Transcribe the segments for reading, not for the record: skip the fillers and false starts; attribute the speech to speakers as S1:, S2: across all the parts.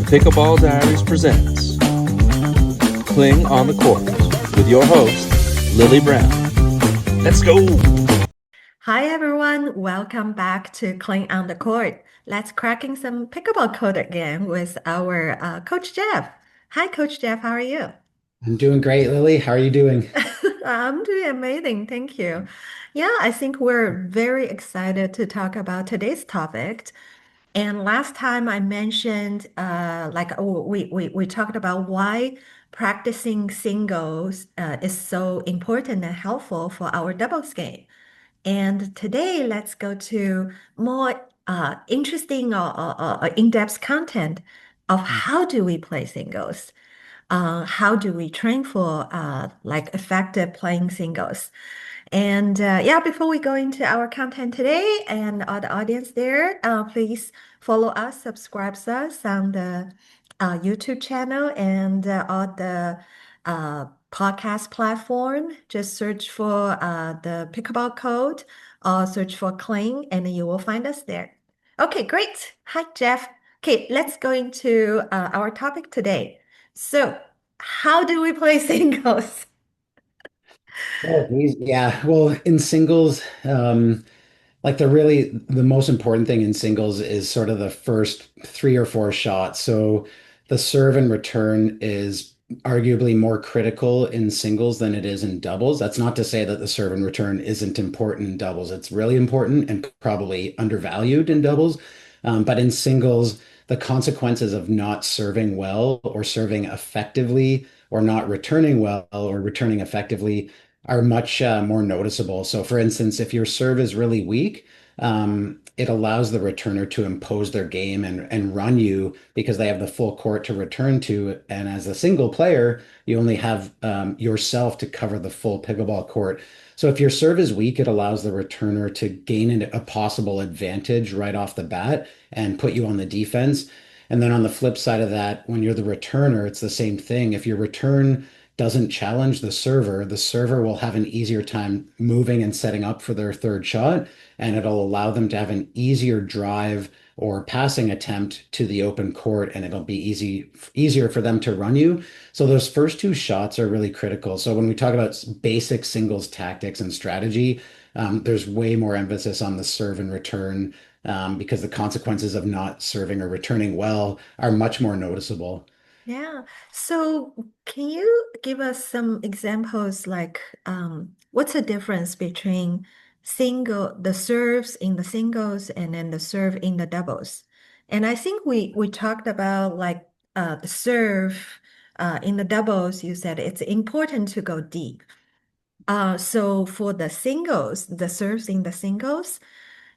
S1: Pickleball Diaries presents Cling on the Court with your host, Lily Brown. Let's go!
S2: Hi everyone, welcome back to Cling on the Court. Let's cracking some pickleball code again with our Coach Jeff. Hi Coach Jeff, how are you?
S3: I'm doing great, Lily. How are you doing?
S2: I'm doing amazing, thank you. Yeah, I think we're very excited to talk about today's topic. And last time I mentioned, we talked about why practicing singles is so important and helpful for our doubles game. And today, let's go to more interesting or in-depth content of how do we play singles? How do we train for like effective playing singles? And yeah, before we go into our content today and all the audience there, please follow us, subscribe to us on the YouTube channel and all the podcast platform. Just search for the Pickleball Code or search for Cling and you will find us there. Okay, great. Hi, Jeff. Okay, let's go into our topic today. So, how do we play singles?
S3: Yeah. Well, in singles, like the most important thing in singles is sort of the first three or four shots. So the serve and return is arguably more critical in singles than it is in doubles. That's not to say that the serve and return isn't important in doubles. It's really important and probably undervalued in doubles. But in singles, the consequences of not serving well or serving effectively or not returning well or returning effectively are much more noticeable. So, for instance, if your serve is really weak, it allows the returner to impose their game and run you because they have the full court to return to. And as a single player, you only have yourself to cover the full pickleball court. So if your serve is weak, it allows the returner to gain a possible advantage right off the bat and put you on the defense. And then on the flip side of that, when you're the returner, it's the same thing. If your return doesn't challenge the server will have an easier time moving and setting up for their third shot, and it'll allow them to have an easier drive or passing attempt to the open court, and it'll be easier for them to run you. So those first two shots are really critical. So when we talk about basic singles tactics and strategy, there's way more emphasis on the serve and return because the consequences of not serving or returning well are much more noticeable.
S2: Yeah. So can you give us some examples like what's the difference between the serves in the singles and then the serve in the doubles? And I think we talked about like the serve in the doubles, you said it's important to go deep. So for the singles, the serves in the singles,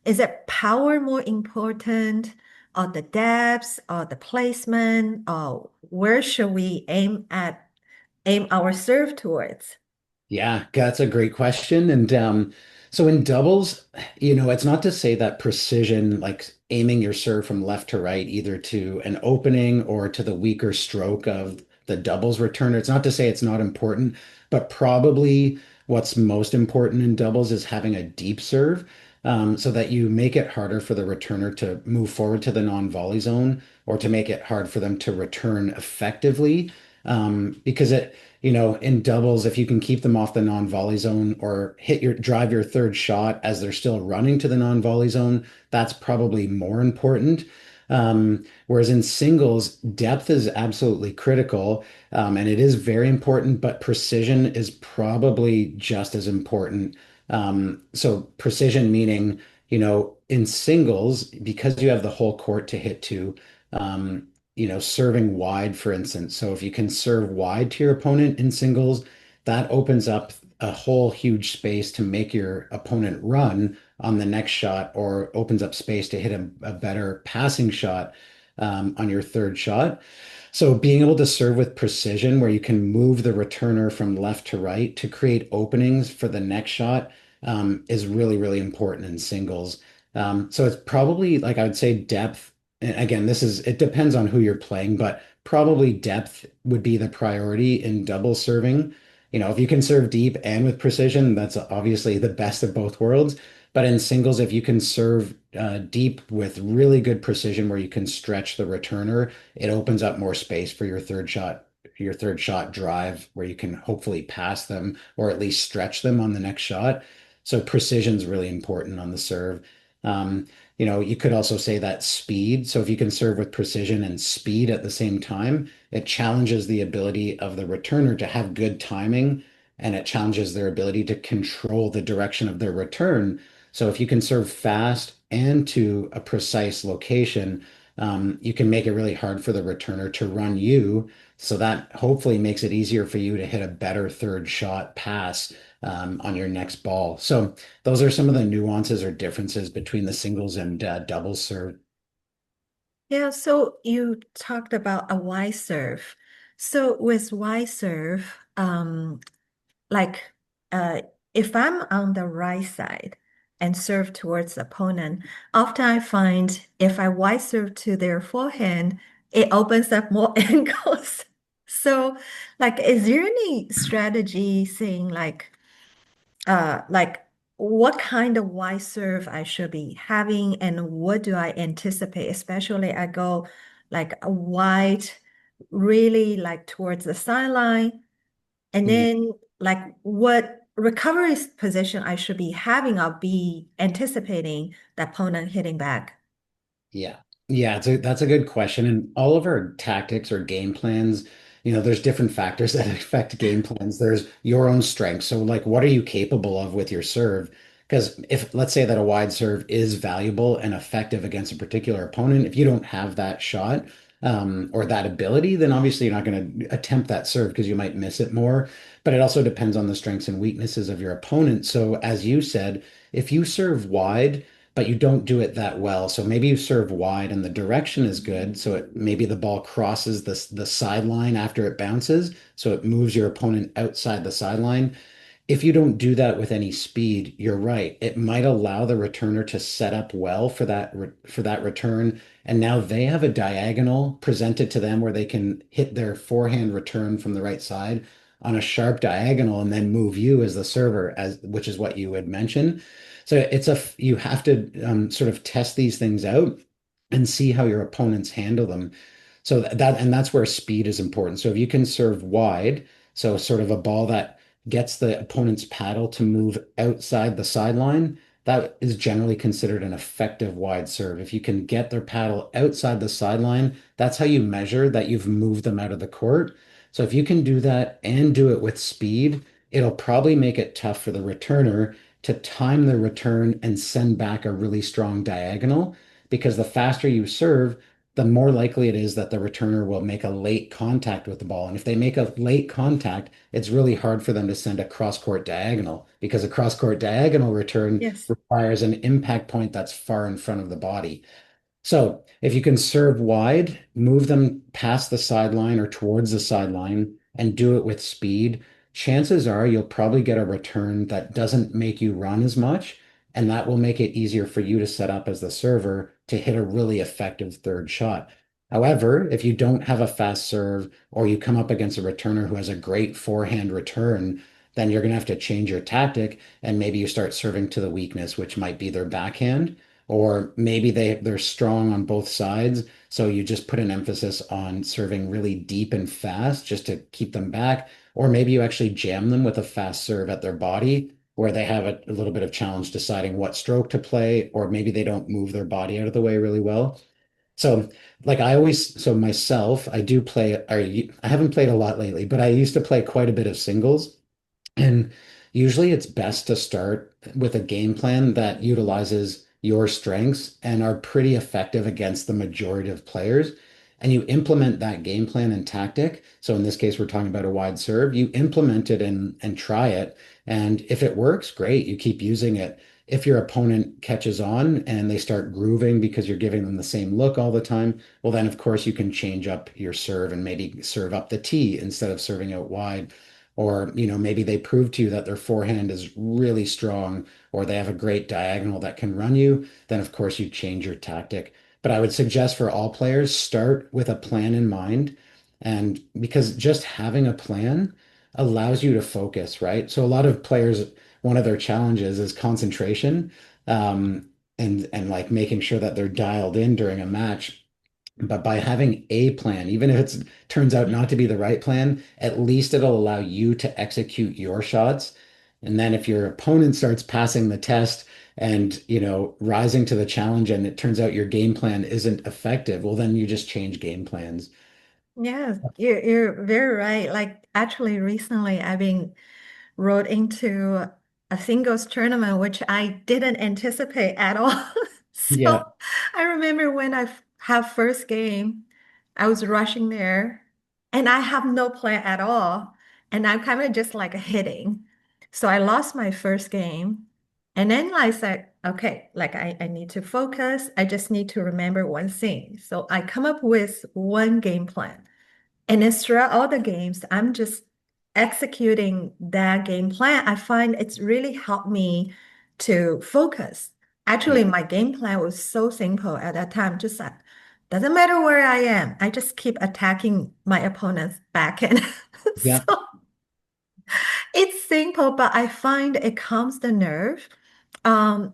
S2: is it power more important or the depth or the placement or where should we aim our serve towards?
S3: Yeah, that's a great question. And so in doubles, it's not to say that precision, like aiming your serve from left to right, either to an opening or to the weaker stroke of the doubles returner. It's not to say it's not important, but probably what's most important in doubles is having a deep serve, so that you make it harder for the returner to move forward to the non-volley zone or to make it hard for them to return effectively. Because in doubles, if you can keep them off the non-volley zone or drive your third shot as they're still running to the non-volley zone, that's probably more important. Whereas in singles, depth is absolutely critical, and it is very important, but precision is probably just as important. So precision meaning, in singles, because you have the whole court to hit to, serving wide, for instance. So if you can serve wide to your opponent in singles, that opens up a whole huge space to make your opponent run on the next shot or opens up space to hit a better passing shot on your third shot. So being able to serve with precision where you can move the returner from left to right to create openings for the next shot is really, really important in singles. So it's probably like I would say depth. And again, it depends on who you're playing, but probably depth would be the priority in double serving. If you can serve deep and with precision, that's obviously the best of both worlds. But in singles, if you can serve deep with really good precision where you can stretch the returner, it opens up more space for your third shot drive where you can hopefully pass them or at least stretch them on the next shot. So precision is really important on the serve. Um, you could also say that speed. So if you can serve with precision and speed at the same time, it challenges the ability of the returner to have good timing, and it challenges their ability to control the direction of their return. So if you can serve fast and to a precise location, you can make it really hard for the returner to run you. So that hopefully makes it easier for you to hit a better third shot pass on your next ball. So those are some of the nuances or differences between the singles and doubles serve.
S2: Yeah, so you talked about a wide serve. So with wide serve, like uh, if I'm on the right side and serve towards the opponent, often I find if I wide serve to their forehand, it opens up more angles. So, like, is there any strategy saying like what kind of wide serve I should be having and what do I anticipate? Especially I go like a wide, really like towards the sideline, and then like what recovery position I should be having, I'll be anticipating the opponent hitting back.
S3: Yeah. Yeah, that's a good question. And all of our tactics or game plans, there's different factors that affect game plans. There's your own strengths. So like what are you capable of with your serve? Because if let's say that a wide serve is valuable and effective against a particular opponent, if you don't have that shot or that ability, then obviously you're not going to attempt that serve because you might miss it more. But it also depends on the strengths and weaknesses of your opponent. So as you said, if you serve wide, but you don't do it that well. So maybe you serve wide and the direction is good. So maybe the ball crosses the sideline after it bounces. So it moves your opponent outside the sideline. If you don't do that with any speed, you're right. It might allow the returner to set up well for that return. And now they have a diagonal presented to them where they can hit their forehand return from the right side on a sharp diagonal and then move you as the server, as which is what you had mentioned. So you have to sort of test these things out and see how your opponents handle them. So that's where speed is important. So if you can serve wide, so sort of a ball that gets the opponent's paddle to move outside the sideline, that is generally considered an effective wide serve. If you can get their paddle outside the sideline, that's how you measure that you've moved them out of the court. So if you can do that and do it with speed, it'll probably make it tough for the returner to time the return and send back a really strong diagonal because the faster you serve, the more likely it is that the returner will make a late contact with the ball. And if they make a late contact, it's really hard for them to send a cross-court diagonal because a cross-court diagonal return
S2: Yes.
S3: requires an impact point that's far in front of the body. So if you can serve wide, move them past the sideline or towards the sideline and do it with speed, chances are you'll probably get a return that doesn't make you run as much. And that will make it easier for you to set up as the server to hit a really effective third shot. However, if you don't have a fast serve or you come up against a returner who has a great forehand return, then you're going to have to change your tactic and maybe you start serving to the weakness, which might be their backhand or maybe they're strong on both sides. So you just put an emphasis on serving really deep and fast just to keep them back. Or maybe you actually jam them with a fast serve at their body where they have a little bit of challenge deciding what stroke to play, or maybe they don't move their body out of the way really well. So so myself, I do play, I haven't played a lot lately, but I used to play quite a bit of singles. And usually it's best to start with a game plan that utilizes your strengths and are pretty effective against the majority of players. And you implement that game plan and tactic. So in this case, we're talking about a wide serve. You implement it and try it. And if it works, great, you keep using it. If your opponent catches on and they start grooving because you're giving them the same look all the time, well, then of course you can change up your serve and maybe serve up the tee instead of serving out wide. Or, maybe they prove to you that their forehand is really strong or they have a great diagonal that can run you, then of course you change your tactic. But I would suggest for all players, start with a plan in mind. And because just having a plan allows you to focus, right? So a lot of players, one of their challenges is concentration. and like making sure that they're dialed in during a match. But by having a plan, even if it turns out not to be the right plan, at least it'll allow you to execute your shots. And then if your opponent starts passing the test and, rising to the challenge and it turns out your game plan isn't effective, well, then you just change game plans.
S2: Yeah, you're very right. Like actually recently I've been rode into a singles tournament, which I didn't anticipate at all. So
S3: Yeah.
S2: I remember when I have first game, I was rushing there and I have no plan at all. And I'm kind of just like hitting. So I lost my first game. And then I said, okay, like I need to focus. I just need to remember one thing. So I come up with one game plan. And then throughout all the games, I'm just executing that game plan. I find it's really helped me to focus. Actually,
S3: Yeah.
S2: my game plan was so simple at that time, just like, doesn't matter where I am. I just keep attacking my opponent's backhand.
S3: Yeah.
S2: So it's simple, but I find it calms the nerve.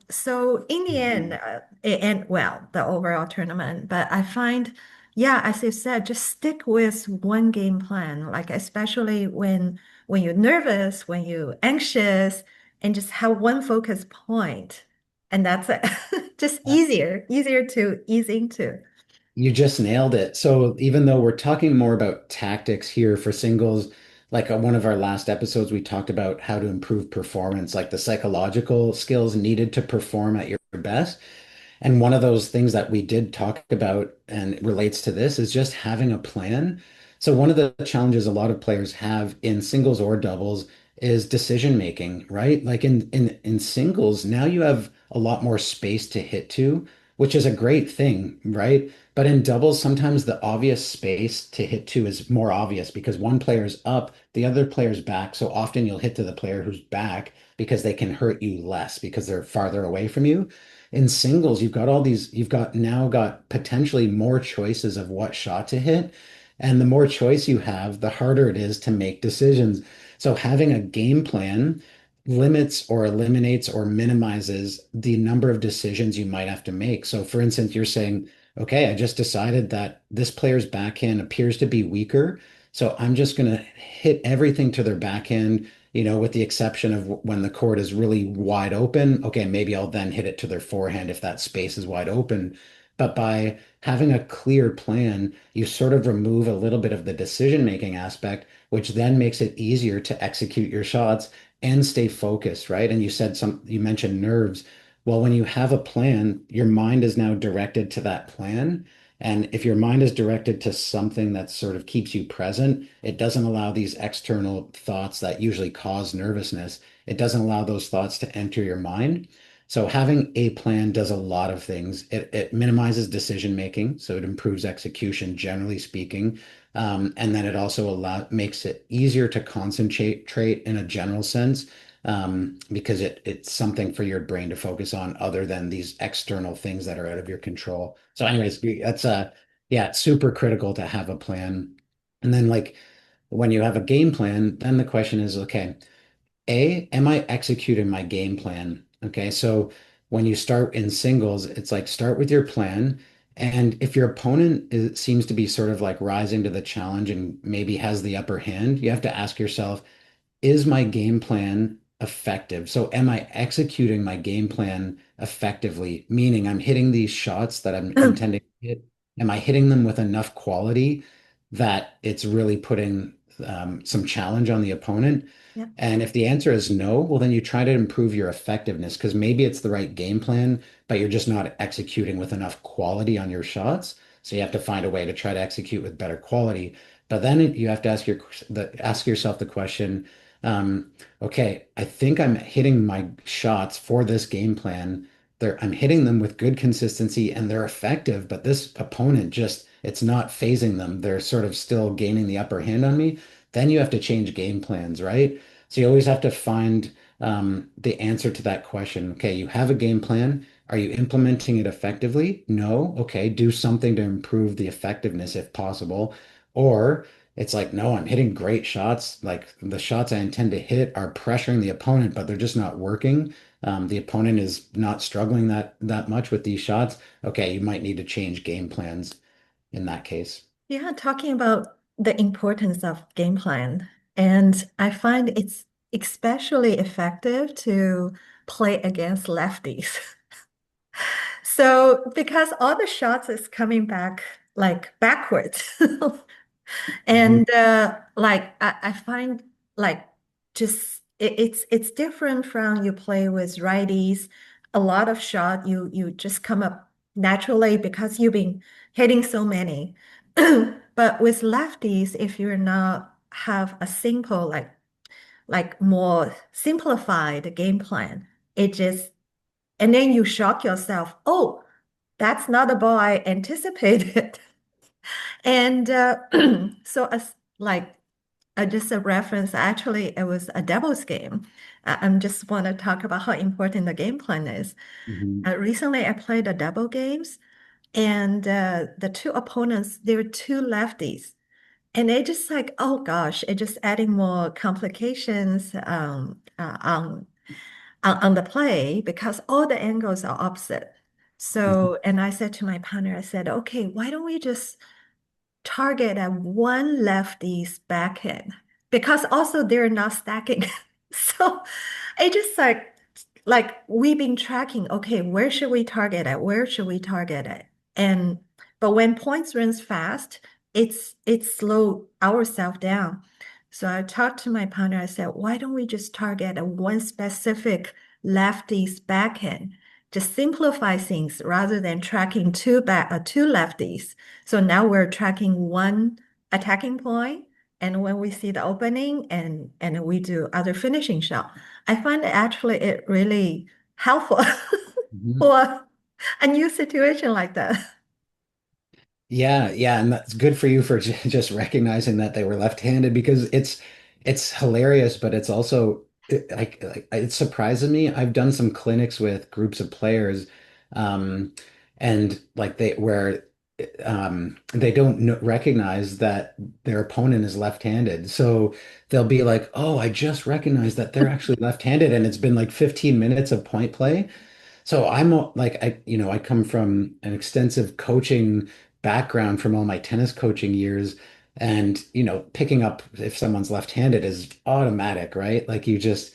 S2: So in the end,
S3: Mhm.
S2: well, the overall tournament, but I find, yeah, as you said, just stick with one game plan, like especially when you're nervous, when you're anxious, and just have one focus point. And that's it. Just easier to ease into.
S3: You just nailed it. So even though we're talking more about tactics here for singles, like one of our last episodes, we talked about how to improve performance, like the psychological skills needed to perform at your best. And one of those things that we did talk about and it relates to this is just having a plan. So one of the challenges a lot of players have in singles or doubles is decision making, right? Like in singles, now you have a lot more space to hit to, which is a great thing, right? But in doubles, sometimes the obvious space to hit to is more obvious because one player's up, the other player's back. So often you'll hit to the player who's back because they can hurt you less because they're farther away from you. In singles, you've got potentially more choices of what shot to hit. And the more choice you have, the harder it is to make decisions. So having a game plan limits or eliminates or minimizes the number of decisions you might have to make. So for instance, you're saying, okay, I just decided that this player's backhand appears to be weaker. So I'm just going to hit everything to their backhand, with the exception of when the court is really wide open. Okay, maybe I'll then hit it to their forehand if that space is wide open. But by having a clear plan, you sort of remove a little bit of the decision-making aspect, which then makes it easier to execute your shots and stay focused, right? And you mentioned nerves. Well, when you have a plan, your mind is now directed to that plan. And if your mind is directed to something that sort of keeps you present, it doesn't allow these external thoughts that usually cause nervousness. It doesn't allow those thoughts to enter your mind. So having a plan does a lot of things. It minimizes decision making, so it improves execution, generally speaking. And then it also makes it easier to concentrate in a general sense, because it's something for your brain to focus on other than these external things that are out of your control. So, anyways, that's yeah, it's super critical to have a plan. And then, like, when you have a game plan, then the question is, okay, am I executing my game plan? Okay, so when you start in singles, it's like start with your plan. And if your opponent seems to be sort of like rising to the challenge and maybe has the upper hand, you have to ask yourself, is my game plan effective? So am I executing my game plan effectively? Meaning I'm hitting these shots that I'm intending to hit. Am I hitting them with enough quality that it's really putting some challenge on the opponent?
S2: Yeah.
S3: And if the answer is no, well, then you try to improve your effectiveness because maybe it's the right game plan, but you're just not executing with enough quality on your shots. So you have to find a way to try to execute with better quality. But then you have to ask yourself the question, okay, I think I'm hitting my shots for this game plan. I'm hitting them with good consistency and they're effective, but this opponent it's not phasing them. They're sort of still gaining the upper hand on me. Then you have to change game plans, right? So you always have to find the answer to that question. Okay, you have a game plan. Are you implementing it effectively? No. Okay, do something to improve the effectiveness if possible. Or it's like, no, I'm hitting great shots. Like the shots I intend to hit are pressuring the opponent, but they're just not working. the opponent is not struggling that much with these shots, okay, you might need to change game plans in that case.
S2: Yeah, talking about the importance of game plan. And I find it's especially effective to play against lefties. So because all the shots is coming back like backwards.
S3: Mhm.
S2: And like I find like just it's different from you play with righties. A lot of shot you just come up naturally because you've been hitting so many. But with lefties, if you're not have a simple like more simplified game plan, it just and then you shock yourself, oh, that's not the ball I anticipated. And so as like just a reference, actually, it was a doubles game. I just want to talk about how important the game plan is.
S3: Mhm.
S2: Recently, I played a double games, and the two opponents, they were two lefties. And they just like, oh gosh, it just adding more complications on the play because all the angles are opposite.
S3: Mhm.
S2: So, and I said to my partner, I said, okay, why don't we just target at one lefty's backhand because also they're not stacking. So it just like we've been tracking, okay, where should we target at? Where should we target at? And but when points runs fast, it's slow ourselves down. So I talked to my partner, I said, why don't we just target at one specific lefty's backhand? Just simplify things rather than tracking two lefties. So now we're tracking one attacking point, and when we see the opening and we do other finishing shot, I find actually it really helpful
S3: Mhm.
S2: for a new situation like that.
S3: Yeah, yeah, and that's good for you for just recognizing that they were left-handed because it's hilarious, but it's also like it surprises me. I've done some clinics with groups of players, um, and like they don't recognize that their opponent is left-handed. So they'll be like, "Oh, I just recognized that they're actually left-handed," and it's been like 15 minutes of point play. So like I come from an extensive coaching background from all my tennis coaching years, and picking up if someone's left-handed is automatic, right? Like you just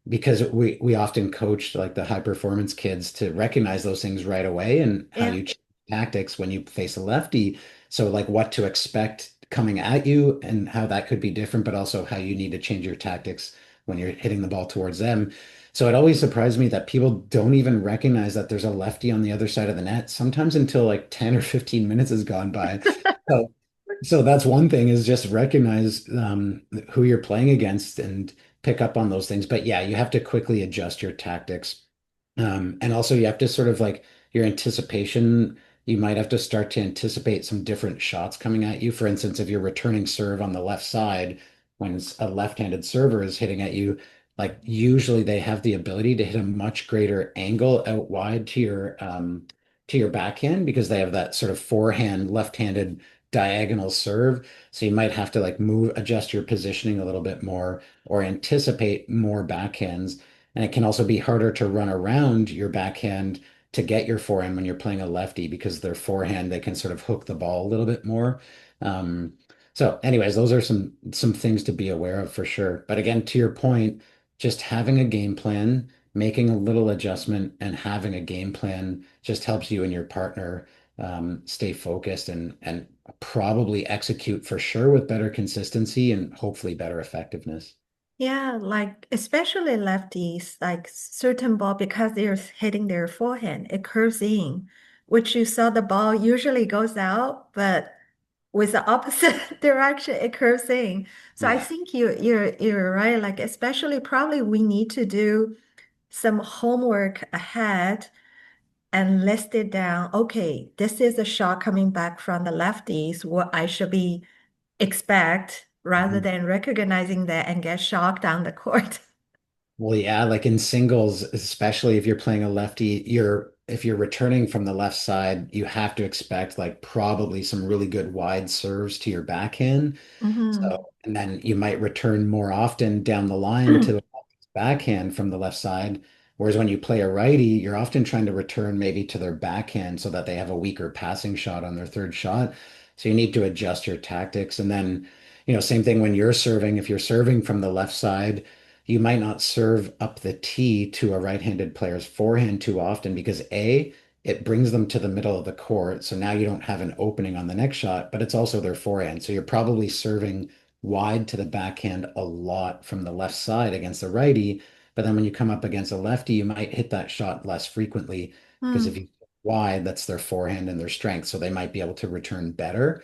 S3: because we often coach like the high performance kids to recognize those things right away and how
S2: Yeah.
S3: you change tactics when you face a lefty. So like what to expect coming at you and how that could be different, but also how you need to change your tactics when you're hitting the ball towards them. So it always surprised me that people don't even recognize that there's a lefty on the other side of the net, sometimes until like 10 or 15 minutes has gone by. So, so that's one thing is just recognize who you're playing against and pick up on those things. But yeah, you have to quickly adjust your tactics. And also you have to sort of like your anticipation, you might have to start to anticipate some different shots coming at you. For instance, if you're returning serve on the left side, when a left-handed server is hitting at you, like usually they have the ability to hit a much greater angle out wide to your backhand because they have that sort of forehand left-handed diagonal serve. So you might have to like adjust your positioning a little bit more or anticipate more backhands. And it can also be harder to run around your backhand to get your forehand when you're playing a lefty because their forehand, they can sort of hook the ball a little bit more. So anyways, those are some things to be aware of for sure. But again, to your point, just having a game plan, making a little adjustment and having a game plan just helps you and your partner stay focused and probably execute for sure with better consistency and hopefully better effectiveness.
S2: Yeah, like especially lefties, like certain ball because they're hitting their forehand, it curves in, which you saw the ball usually goes out, but with the opposite direction, it curves in. So I
S3: Yeah.
S2: think you're right. Like especially probably we need to do some homework ahead and list it down. Okay, this is a shot coming back from the lefties, what I should be expect rather
S3: Mhm.
S2: than recognizing that and get shocked on the court.
S3: Well, yeah, like in singles, especially if you're playing a lefty, if you're returning from the left side, you have to expect like probably some really good wide serves to your backhand. So,
S2: Mhm.
S3: and then you might return more often down the line to the backhand from the left side Whereas when you play a righty, you're often trying to return maybe to their backhand so that they have a weaker passing shot on their third shot. So you need to adjust your tactics. And then, same thing when you're serving. If you're serving from the left side, you might not serve up the tee to a right-handed player's forehand too often because A, it brings them to the middle of the court. So now you don't have an opening on the next shot, but it's also their forehand. So you're probably serving wide to the backhand a lot from the left side against the righty. But then when you come up against a lefty, you might hit that shot less frequently because if
S2: Mm,
S3: you wide, that's their forehand and their strength. So they might be able to return better.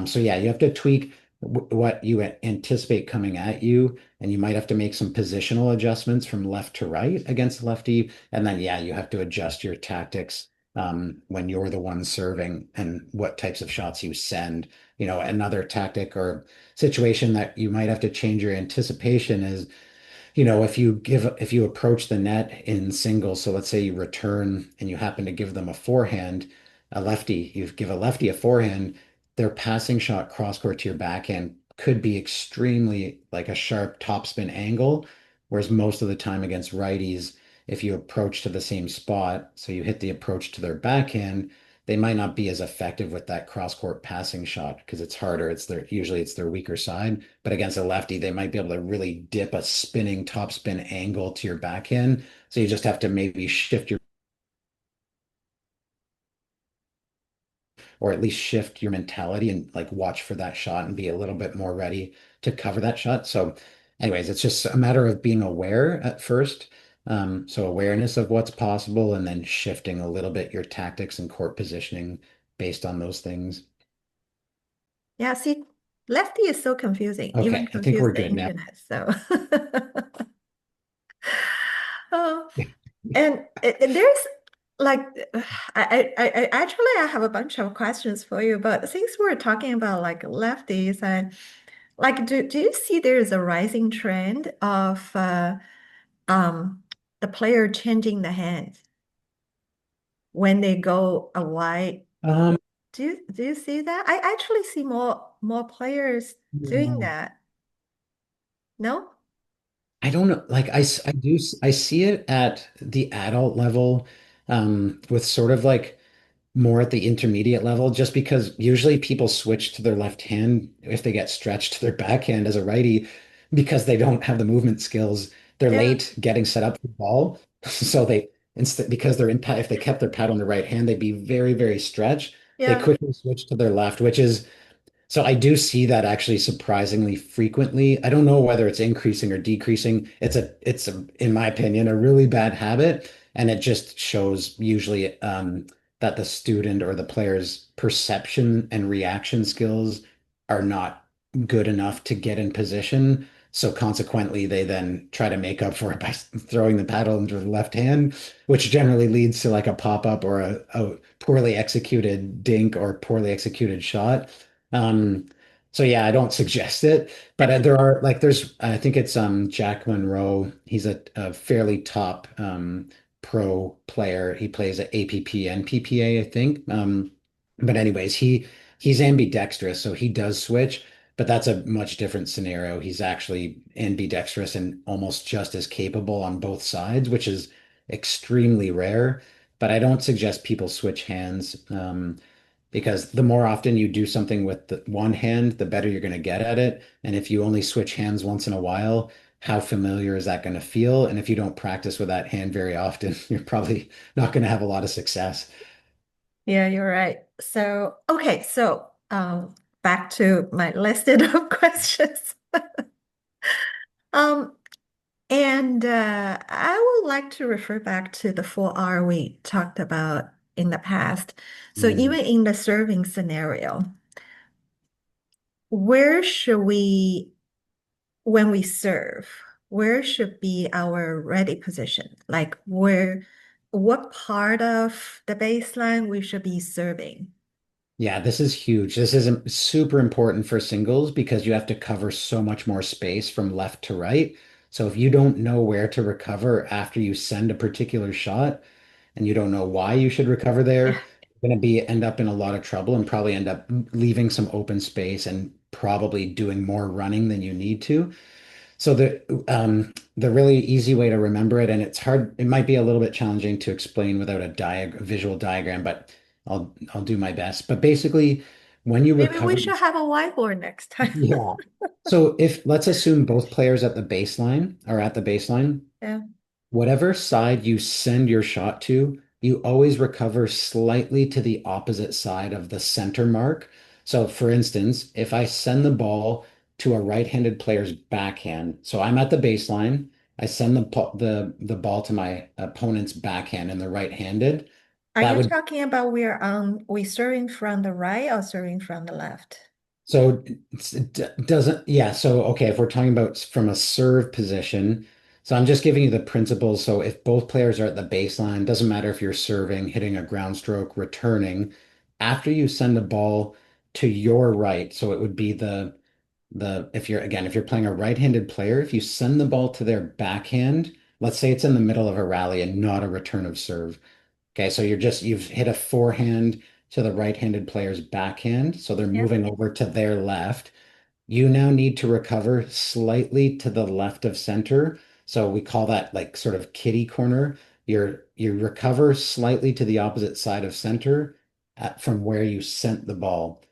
S3: So yeah, you have to tweak what you anticipate coming at you, and you might have to make some positional adjustments from left to right against the lefty. And then yeah, you have to adjust your tactics when you're the one serving and what types of shots you send. Another tactic or situation that you might have to change your anticipation is if you approach the net in singles, so let's say you return and you happen to give them a forehand, a lefty, you give a lefty a forehand, their passing shot cross court to your backhand could be extremely like a sharp topspin angle, whereas most of the time against righties, if you approach to the same spot, so you hit the approach to their backhand, they might not be as effective with that cross court passing shot because it's harder. Usually it's their weaker side. But against a lefty, they might be able to really dip a spinning top spin angle to your backhand. So you just have to maybe shift your or at least shift your mentality and like watch for that shot and be a little bit more ready to cover that shot. So, anyways, it's just a matter of being aware at first. So awareness of what's possible and then shifting a little bit your tactics and court positioning based on those things.
S2: yeah, see, lefty is so confusing, even
S3: Okay, I think
S2: confuse
S3: we're
S2: the
S3: good now.
S2: internet. So, oh, and there's like, actually, I have a bunch of questions for you, but since we're talking about like lefties and like, do you see there is a rising trend of um, the player changing the hands when they go a wide?
S3: Um,
S2: Do you see that? I actually see more players doing
S3: no.
S2: that. No?
S3: I don't know. Like I see it at the adult level, with sort of like more at the intermediate level, just because usually people switch to their left hand if they get stretched to their backhand as a righty because they don't have the movement skills. They're
S2: Yeah,
S3: late getting set up for the ball. So they instead because they're in if they kept their pad on the right hand, they'd be very, very stretched. They
S2: yeah,
S3: quickly switch to their left, which is so I do see that actually surprisingly frequently. I don't know whether it's increasing or decreasing. In my opinion, a really bad habit, and it just shows usually that the student or the player's perception and reaction skills are not good enough to get in position. So consequently, they then try to make up for it by throwing the paddle into the left hand, which generally leads to like a pop up or a poorly executed dink or poorly executed shot. um, so yeah, I don't suggest it, but I think it's Jack Monroe. He's a fairly top pro player. He plays at APP and PPA, I think. But anyways, he's ambidextrous, so he does switch, but that's a much different scenario. He's actually ambidextrous and almost just as capable on both sides, which is extremely rare. But I don't suggest people switch hands. Because the more often you do something with the one hand, the better you're going to get at it. And if you only switch hands once in a while, how familiar is that going to feel? And if you don't practice with that hand very often, you're probably not going to have a lot of success.
S2: yeah, you're right. So, okay, so back to my listed of questions. Um, and I would like to refer back to the 4R we talked about in the past. So
S3: Mm.
S2: even in the serving scenario, where should we, when we serve, where should be our ready position? Like what part of the baseline we should be serving?
S3: Yeah, this is huge. This is super important for singles because you have to cover so much more space from left to right. So if you don't know where to recover after you send a particular shot, and you don't know why you should recover there,
S2: Yeah.
S3: you're going to be end up in a lot of trouble and probably end up leaving some open space and probably doing more running than you need to. So the really easy way to remember it, and it's hard, it might be a little bit challenging to explain without a visual diagram, but I'll do my best. But basically, when you
S2: Maybe we
S3: recover,
S2: should have a whiteboard next time.
S3: yeah. So if let's assume both players at the baseline are at the baseline,
S2: Yeah.
S3: whatever side you send your shot to, you always recover slightly to the opposite side of the center mark. So, for instance, if I send the ball to a right-handed player's backhand, so I'm at the baseline, I send the ball to my opponent's backhand and they're right-handed.
S2: Are
S3: That
S2: you
S3: would
S2: talking about we serving from the right or serving from the left?
S3: So it doesn't, yeah. So, okay, if we're talking about from a serve position, so I'm just giving you the principles. So, if both players are at the baseline, doesn't matter if you're serving, hitting a ground stroke, returning, after you send the ball to your right, so it would be if you're again, if you're playing a right-handed player, if you send the ball to their backhand, let's say it's in the middle of a rally and not a return of serve. Okay, so you've hit a forehand to the right-handed player's backhand, so they're
S2: Yeah.
S3: moving over to their left. You now need to recover slightly to the left of center. So we call that like sort of kitty corner. You recover slightly to the opposite side of center from where you sent the ball.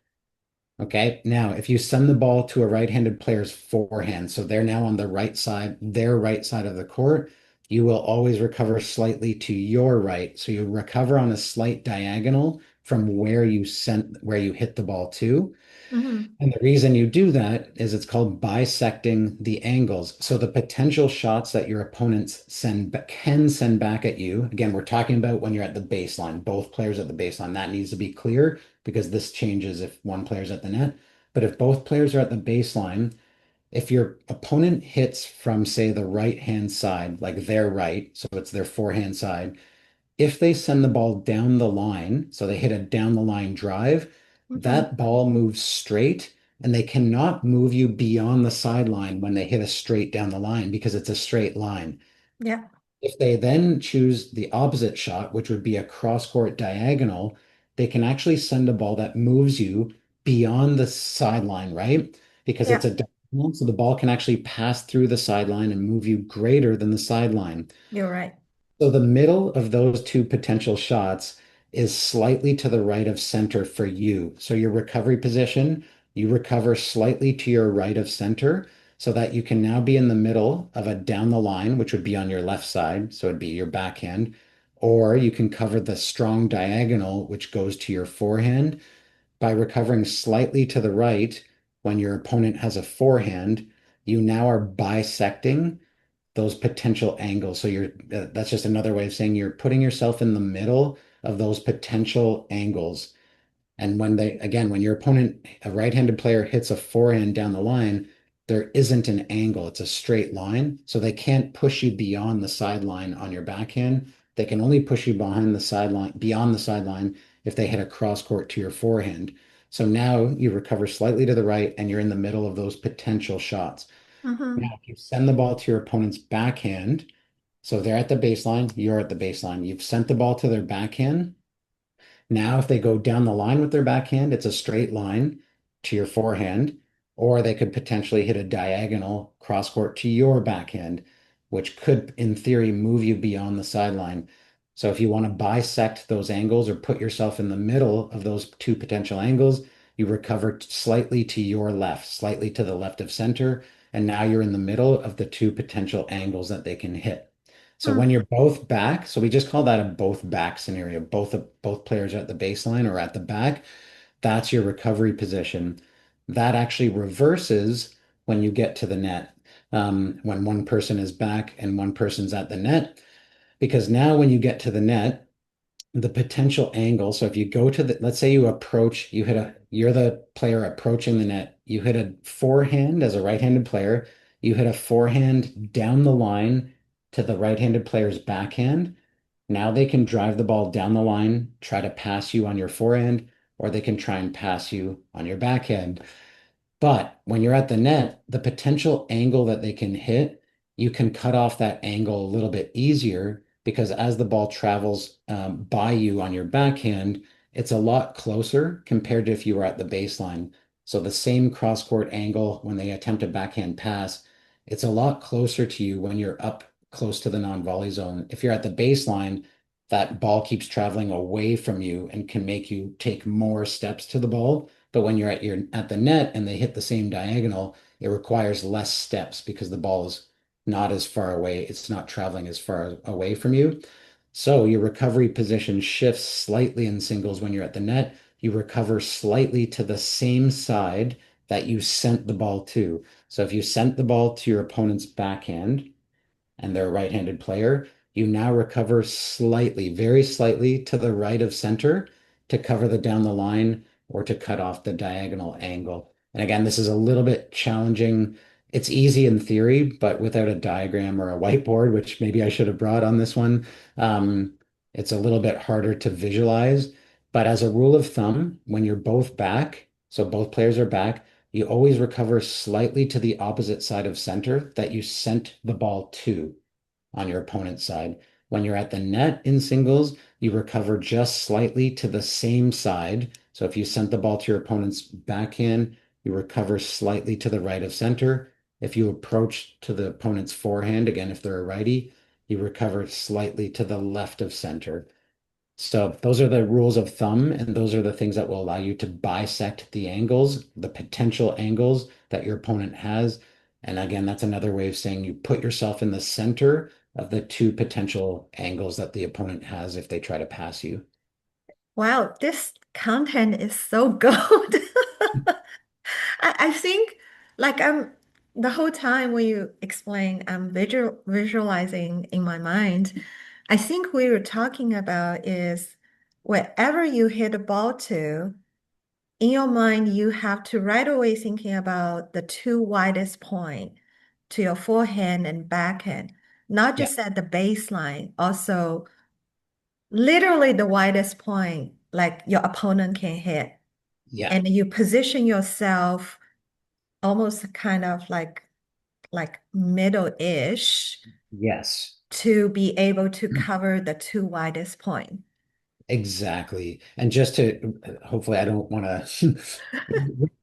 S3: Okay, now if you send the ball to a right-handed player's forehand, so they're now on the right side, their right side of the court, you will always recover slightly to your right. So you recover on a slight diagonal from where you hit the ball to.
S2: Hmm.
S3: And the reason you do that is it's called bisecting the angles. So the potential shots that your opponents can send back at you. Again, we're talking about when you're at the baseline, both players at the baseline. That needs to be clear because this changes if one player's at the net. But if both players are at the baseline, if your opponent hits from, say, the right hand side, like their right, so it's their forehand side, if they send the ball down the line, so they hit a down the line drive,
S2: Hmm.
S3: that ball moves straight and they cannot move you beyond the sideline when they hit a straight down the line because it's a straight line.
S2: Yeah.
S3: If they then choose the opposite shot, which would be a cross-court diagonal, they can actually send a ball that moves you beyond the sideline, right? Because it's
S2: Yeah.
S3: a diagonal, so the ball can actually pass through the sideline and move you greater than the sideline.
S2: You're right.
S3: So the middle of those two potential shots is slightly to the right of center for you. So your recovery position, you recover slightly to your right of center so that you can now be in the middle of a down the line, which would be on your left side. So it'd be your backhand. Or you can cover the strong diagonal, which goes to your forehand by recovering slightly to the right when your opponent has a forehand. You now are bisecting those potential angles. So that's just another way of saying you're putting yourself in the middle of those potential angles. And when your opponent, a right-handed player, hits a forehand down the line, there isn't an angle. It's a straight line. So they can't push you beyond the sideline on your backhand. They can only push you beyond the sideline if they hit a cross court to your forehand. So now you recover slightly to the right and you're in the middle of those potential shots.
S2: Hmm.
S3: Now, if you send the ball to your opponent's backhand, so they're at the baseline, you're at the baseline. You've sent the ball to their backhand. Now, if they go down the line with their backhand, it's a straight line to your forehand, or they could potentially hit a diagonal cross court to your backhand, which could, in theory, move you beyond the sideline. So, if you want to bisect those angles or put yourself in the middle of those two potential angles, you recover slightly to your left, slightly to the left of center, and now you're in the middle of the two potential angles that they can hit. So when you're both back, so we just call that a both back scenario. Both players are at the baseline or at the back. That's your recovery position. That actually reverses when you get to the net. When one person is back and one person's at the net, because now when you get to the net, the potential angle. So if you go to let's say you're the player approaching the net. You hit a forehand as a right-handed player. You hit a forehand down the line to the right-handed player's backhand. Now they can drive the ball down the line, try to pass you on your forehand, or they can try and pass you on your backhand. But when you're at the net, the potential angle that they can hit, you can cut off that angle a little bit easier because as the ball travels by you on your backhand, it's a lot closer compared to if you were at the baseline. So the same cross-court angle when they attempt a backhand pass It's a lot closer to you when you're up close to the non-volley zone. If you're at the baseline, that ball keeps traveling away from you and can make you take more steps to the ball. But when you're at the net and they hit the same diagonal, it requires less steps because the ball is not as far away. It's not traveling as far away from you. So your recovery position shifts slightly in singles when you're at the net. You recover slightly to the same side that you sent the ball to. So if you sent the ball to your opponent's backhand and they're a right-handed player, you now recover slightly, very slightly to the right of center to cover the down the line or to cut off the diagonal angle. And again, this is a little bit challenging. It's easy in theory, but without a diagram or a whiteboard, which maybe I should have brought on this one, it's a little bit harder to visualize. But as a rule of thumb, when you're both back, so both players are back, you always recover slightly to the opposite side of center that you sent the ball to on your opponent's side. When you're at the net in singles, you recover just slightly to the same side. So if you sent the ball to your opponent's backhand, you recover slightly to the right of center. If you approach to the opponent's forehand, again, if they're a righty, you recover slightly to the left of center. So those are the rules of thumb, and those are the things that will allow you to bisect the angles, the potential angles that your opponent has. And again, that's another way of saying you put yourself in the center of the two potential angles that the opponent has if they try to pass you.
S2: Wow, this content is so good. I think like I'm the whole time when you explain, I'm visualizing in my mind. I think we were talking about is wherever you hit a ball to, in your mind, you have to right away thinking about the two widest point to your forehand and backhand, not
S3: Yeah.
S2: just at the baseline, also literally the widest point like your opponent can hit.
S3: Yeah.
S2: And you position yourself almost kind of like middle-ish
S3: Yes.
S2: to be able to cover the two widest point.
S3: Exactly. And just to hopefully, I don't want to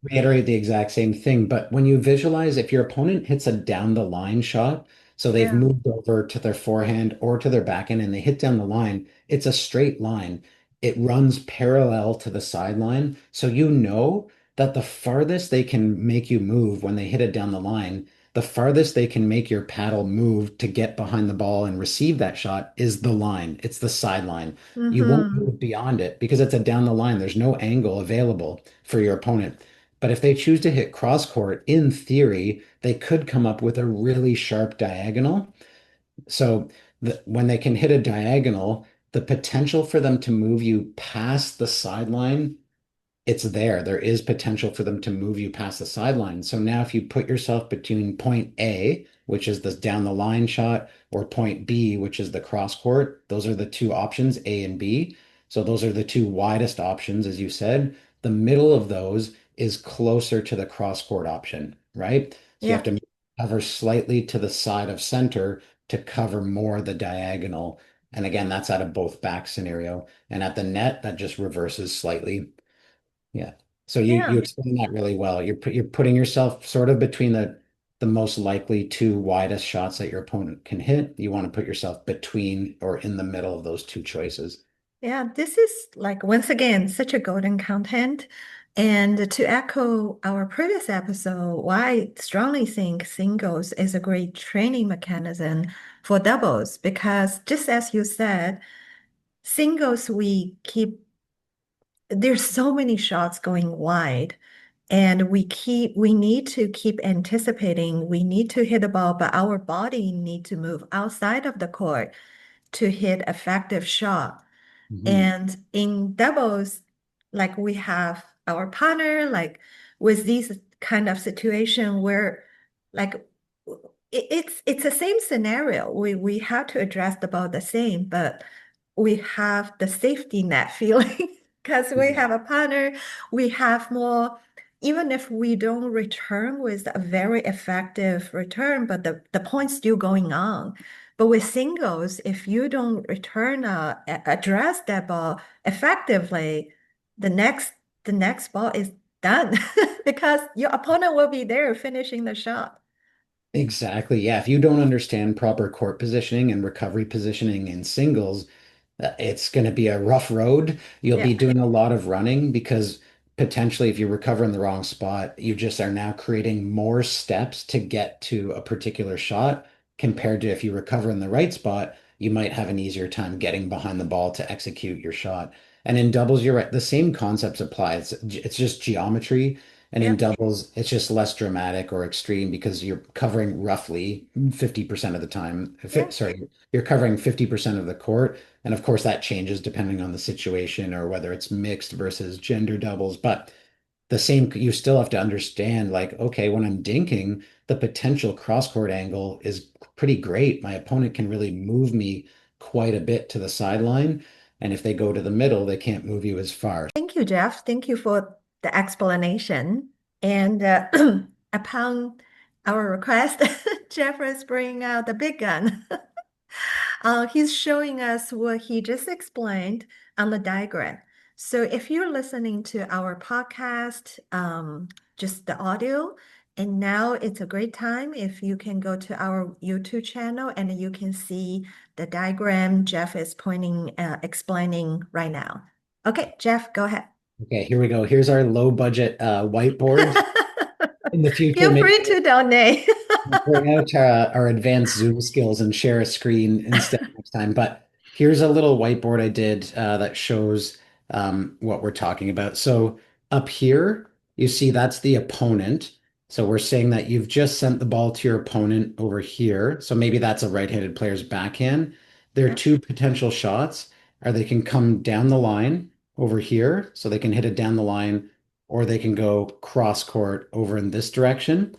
S3: reiterate the exact same thing, but when you visualize if your opponent hits a down the line shot, so they've
S2: Yeah.
S3: moved over to their forehand or to their backhand and they hit down the line, it's a straight line. It runs parallel to the sideline. So you know that the farthest they can make you move when they hit it down the line, the farthest they can make your paddle move to get behind the ball and receive that shot is the line. It's the sideline. You won't
S2: Mm-hmm.
S3: move beyond it because it's a down the line. There's no angle available for your opponent. But if they choose to hit cross court, in theory, they could come up with a really sharp diagonal. So when they can hit a diagonal, the potential for them to move you past the sideline it's there. There is potential for them to move you past the sideline. So now if you put yourself between point A, which is the down the line shot, or point B, which is the cross court, those are the two options, A and B. So those are the two widest options, as you said. The middle of those is closer to the cross court option, right? So you have
S2: Yeah.
S3: to cover slightly to the side of center to cover more the diagonal. And again, that's at a both back scenario. And at the net, that just reverses slightly. Yeah. So you
S2: Yeah.
S3: explain that really well. You're putting yourself sort of between the most likely two widest shots that your opponent can hit. You want to put yourself between or in the middle of those two choices.
S2: Yeah, this is like once again such a golden content. And to echo our previous episode, why I strongly think singles is a great training mechanism for doubles because just as you said, singles we keep there's so many shots going wide. And we need to keep anticipating, we need to hit the ball, but our body need to move outside of the court to hit effective shot.
S3: Mhm.
S2: And in doubles, like we have our partner, like with these kind of situation where like it's the same scenario. We have to address the ball the same, but we have the safety net feeling because we
S3: Yeah.
S2: have a partner, we have more, even if we don't return with a very effective return, but the point's still going on. But with singles, if you don't return address that ball effectively, the next the next ball is done because your opponent will be there finishing the shot.
S3: Exactly. Yeah. If you don't understand proper court positioning and recovery positioning in singles, it's going to be a rough road. You'll
S2: Yeah.
S3: be doing a lot of running because potentially, if you recover in the wrong spot, you just are now creating more steps to get to a particular shot compared to if you recover in the right spot, you might have an easier time getting behind the ball to execute your shot. And in doubles, you're right. The same concepts apply. It's just geometry. And in
S2: Yep.
S3: doubles, it's just less dramatic or extreme because you're covering roughly 50% of the time.
S2: Yeah.
S3: Sorry, you're covering 50% of the court. And of course, that changes depending on the situation or whether it's mixed versus gender doubles. But the same, you still have to understand like, okay, when I'm dinking, the potential cross-court angle is pretty great. My opponent can really move me quite a bit to the sideline. And if they go to the middle, they can't move you as far.
S2: Thank you, Jeff. Thank you for the explanation. And upon our request, Jeff is bringing out the big gun. He's showing us what he just explained on the diagram. So if you're listening to our podcast, just the audio, and now it's a great time if you can go to our YouTube channel and you can see the diagram Jeff is explaining right now. Okay, Jeff, go ahead.
S3: Okay, here we go. Here's our low budget whiteboard. In the future,
S2: Feel
S3: maybe
S2: free to donate.
S3: we'll bring out our advanced Zoom skills and share a screen instead next time. But here's a little whiteboard I did that shows what we're talking about. So up here, you see that's the opponent. So we're saying that you've just sent the ball to your opponent over here. So maybe that's a right-handed player's backhand. There are
S2: Yeah.
S3: two potential shots, or they can come down the line over here, so they can hit it down the line, or they can go cross court over in this direction.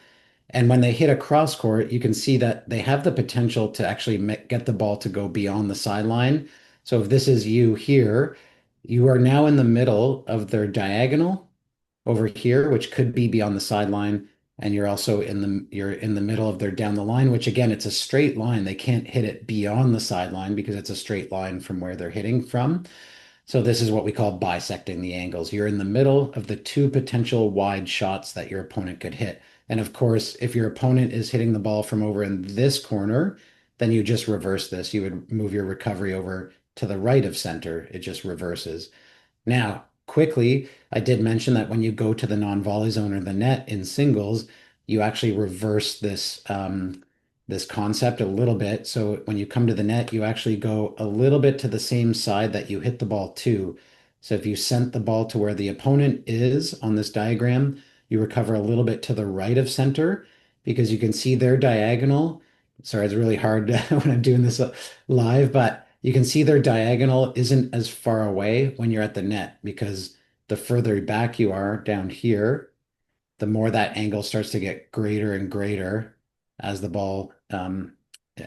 S3: And when they hit a cross court, you can see that they have the potential to actually get the ball to go beyond the sideline. So if this is you here, you are now in the middle of their diagonal over here, which could be beyond the sideline. And you're in the middle of their down the line, which again, it's a straight line. They can't hit it beyond the sideline because it's a straight line from where they're hitting from. So this is what we call bisecting the angles. You're in the middle of the two potential wide shots that your opponent could hit. And of course, if your opponent is hitting the ball from over in this corner, then you just reverse this. You would move your recovery over to the right of center. It just reverses. Now, quickly, I did mention that when you go to the non-volley zone or the net in singles, you actually reverse this concept a little bit. So when you come to the net, you actually go a little bit to the same side that you hit the ball to. So if you sent the ball to where the opponent is on this diagram, you recover a little bit to the right of center because you can see their diagonal. Sorry, it's really hard when I'm doing this live, but you can see their diagonal isn't as far away when you're at the net because the further back you are down here, the more that angle starts to get greater and greater as the ball,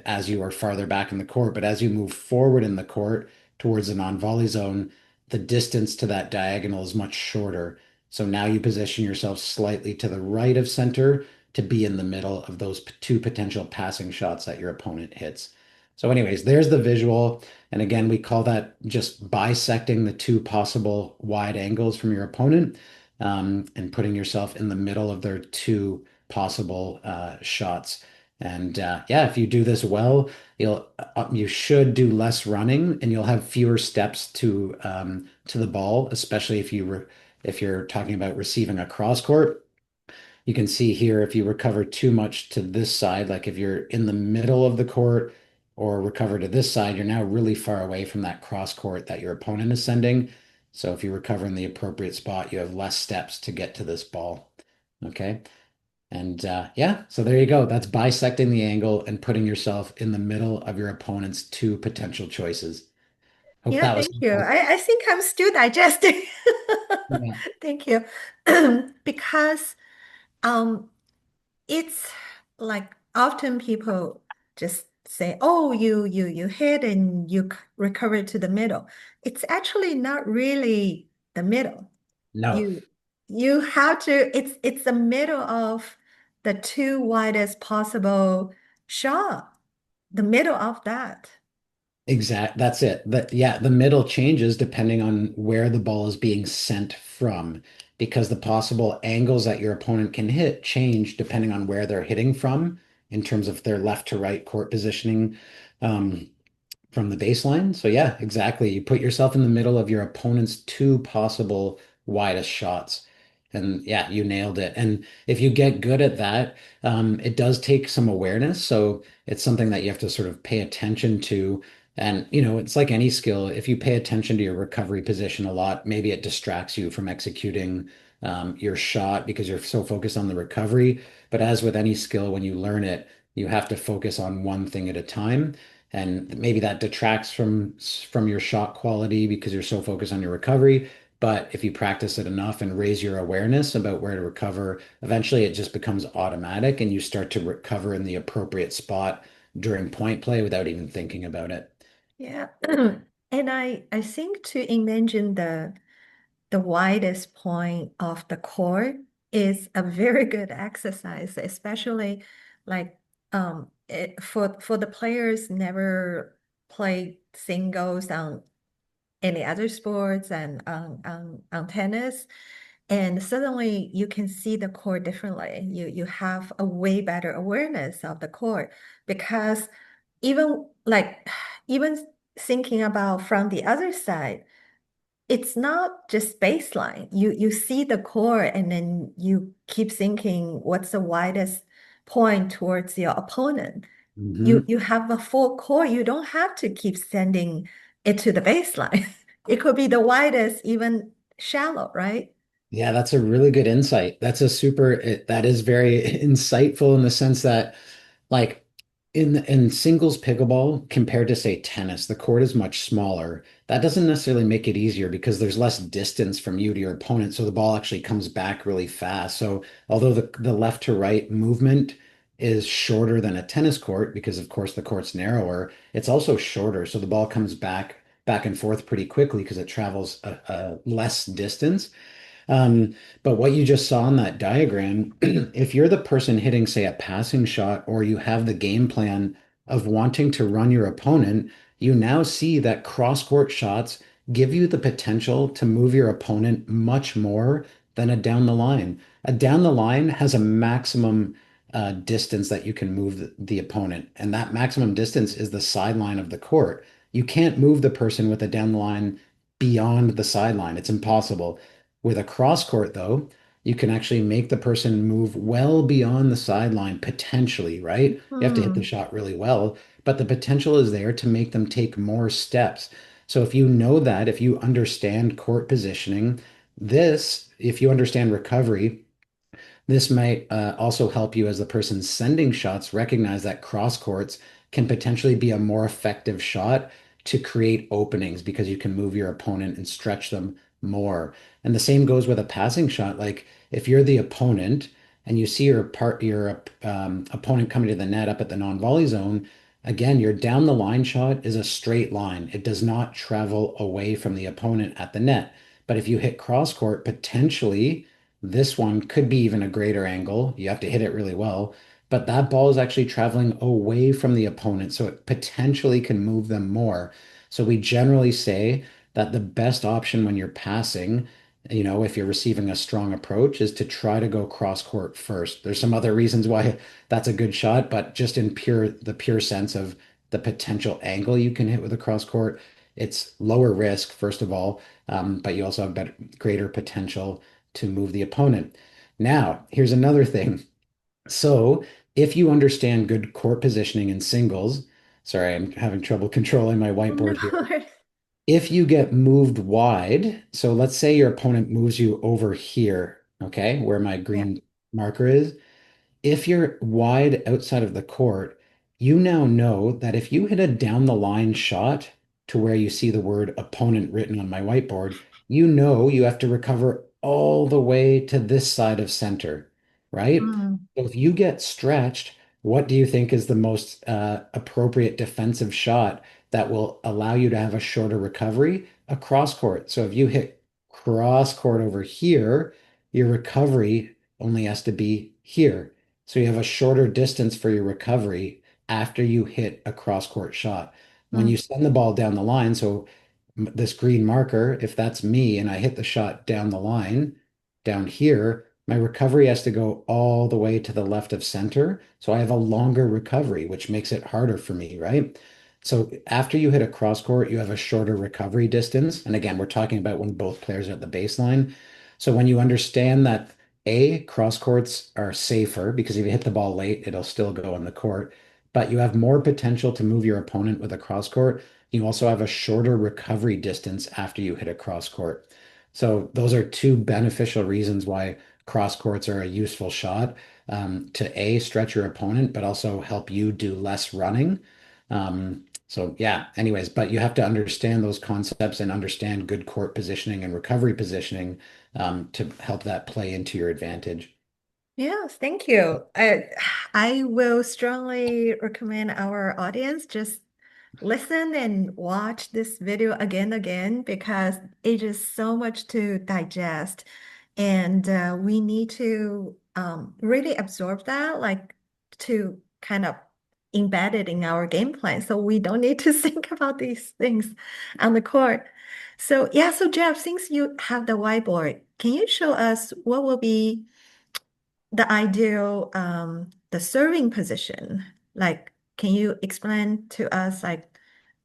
S3: as you are farther back in the court. But as you move forward in the court towards the non-volley zone, the distance to that diagonal is much shorter. So now you position yourself slightly to the right of center to be in the middle of those two potential passing shots that your opponent hits. So, anyways, there's the visual. And again, we call that just bisecting the two possible wide angles from your opponent and putting yourself in the middle of their two possible shots. And yeah, if you do this well, you should do less running and you'll have fewer steps to the ball, especially if you're talking about receiving a cross court. You can see here if you recover too much to this side, like if you're in the middle of the court or recover to this side, you're now really far away from that cross court that your opponent is sending. So if you recover in the appropriate spot, you have less steps to get to this ball. Okay. And yeah, so there you go. That's bisecting the angle and putting yourself in the middle of your opponent's two potential choices. Hope
S2: Yeah,
S3: that was
S2: thank you.
S3: helpful.
S2: I think I'm still digesting.
S3: Yeah.
S2: Thank you. Because um, it's like often people just say, "Oh, you hit and you recover to the middle." It's actually not really the middle.
S3: No.
S2: You you have to. It's the middle of the two widest possible shot. The middle of that.
S3: That's it. Yeah, the middle changes depending on where the ball is being sent from, because the possible angles that your opponent can hit change depending on where they're hitting from in terms of their left to right court positioning. Um, from the baseline. So yeah, exactly. You put yourself in the middle of your opponent's two possible widest shots. And yeah, you nailed it. And if you get good at that, it does take some awareness. So it's something that you have to sort of pay attention to. And, it's like any skill. If you pay attention to your recovery position a lot, maybe it distracts you from executing your shot because you're so focused on the recovery. But as with any skill, when you learn it, you have to focus on one thing at a time, and maybe that detracts from your shot quality because you're so focused on your recovery. But if you practice it enough and raise your awareness about where to recover, eventually it just becomes automatic and you start to recover in the appropriate spot during point play without even thinking about it.
S2: Yeah. And I think to imagine the widest point of the court is a very good exercise, especially like for the players never play singles on any other sports and on tennis. And suddenly you can see the court differently. You have a way better awareness of the court because even like even thinking about from the other side, it's not just baseline. You see the court and then you keep thinking what's the widest point towards your opponent.
S3: Mhm.
S2: You have a full court. You don't have to keep sending it to the baseline. It could be the widest, even shallow, right?
S3: Yeah, that's a really good insight. That is very insightful in the sense that, like, in singles pickleball compared to say tennis, the court is much smaller. That doesn't necessarily make it easier because there's less distance from you to your opponent, so the ball actually comes back really fast. So although the left to right movement is shorter than a tennis court because of course the court's narrower, it's also shorter, so the ball comes back and forth pretty quickly because it travels a less distance. But what you just saw in that diagram, if you're the person hitting, say, a passing shot, or you have the game plan of wanting to run your opponent, you now see that cross-court shots give you the potential to move your opponent much more than a down the line. A down the line has a maximum distance that you can move the opponent, and that maximum distance is the sideline of the court. You can't move the person with a down the line beyond the sideline. It's impossible. With a cross court, though, you can actually make the person move well beyond the sideline potentially, right? You have to hit the
S2: Hmm.
S3: shot really well, but the potential is there to make them take more steps. So if you know that, if you understand court positioning, if you understand recovery, this might also help you as the person sending shots recognize that cross courts can potentially be a more effective shot to create openings because you can move your opponent and stretch them more. And the same goes with a passing shot. Like if you're the opponent and you see your opponent coming to the net up at the non-volley zone, again, your down the line shot is a straight line. It does not travel away from the opponent at the net. But if you hit cross court, potentially this one could be even a greater angle. You have to hit it really well, but that ball is actually traveling away from the opponent, so it potentially can move them more. So we generally say that the best option when you're passing, if you're receiving a strong approach, is to try to go cross court first. There's some other reasons why that's a good shot, but just in the pure sense of the potential angle you can hit with a cross court, it's lower risk, first of all, but you also have greater potential to move the opponent. Now, here's another thing. So, if you understand good court positioning in singles, sorry, I'm having trouble controlling my
S2: No.
S3: whiteboard here. If you get moved wide, so let's say your opponent moves you over here, okay, where my
S2: Yeah.
S3: green marker is. If you're wide outside of the court, you now know that if you hit a down the line shot to where you see the word opponent written on my whiteboard, you know you have to recover all the way to this side of center, right?
S2: Mm.
S3: So if you get stretched, what do you think is the most appropriate defensive shot that will allow you to have a shorter recovery? A cross court. So if you hit cross court over here, your recovery only has to be here. So you have a shorter distance for your recovery after you hit a cross court shot. When you
S2: Mm.
S3: send the ball down the line, so this green marker, if that's me and I hit the shot down the line, down here, my recovery has to go all the way to the left of center. So I have a longer recovery, which makes it harder for me, right? So after you hit a cross court, you have a shorter recovery distance. And again, we're talking about when both players are at the baseline. So when you understand that cross courts are safer because if you hit the ball late, it'll still go on the court, but you have more potential to move your opponent with a cross court. You also have a shorter recovery distance after you hit a cross court. So those are two beneficial reasons why cross courts are a useful shot, to stretch your opponent, but also help you do less running. So yeah, anyways, but you have to understand those concepts and understand good court positioning and recovery positioning, to help that play into your advantage.
S2: Yes, thank you. I will strongly recommend our audience just listen and watch this video again because it is so much to digest, and we need to really absorb that, like to kind of embed it in our game plan, so we don't need to think about these things on the court. So yeah, so Jeff, since you have the whiteboard, can you show us what will be the ideal the serving position? Like, can you explain to us like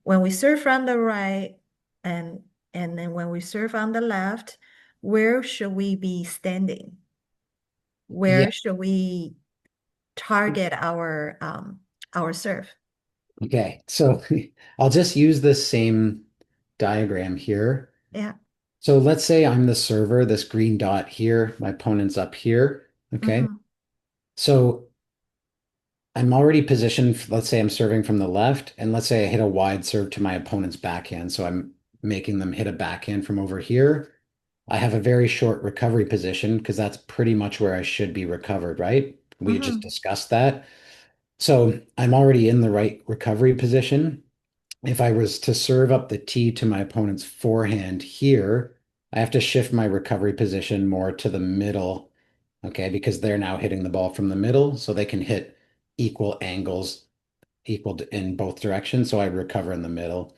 S2: when we serve from the right and then when we serve on the left, where should we be standing?
S3: Yeah.
S2: Where should we target our serve?
S3: Okay. So I'll just use this same diagram here.
S2: Yeah.
S3: So let's say I'm the server, this green dot here, my opponent's up here. Okay.
S2: Hmm.
S3: So I'm already positioned. Let's say I'm serving from the left, and let's say I hit a wide serve to my opponent's backhand. So I'm making them hit a backhand from over here. I have a very short recovery position because that's pretty much where I should be recovered, right? We just
S2: Hmm.
S3: discussed that. So I'm already in the right recovery position. If I was to serve up the tee to my opponent's forehand here, I have to shift my recovery position more to the middle, okay, because they're now hitting the ball from the middle, so they can hit equal angles, in both directions. So I recover in the middle.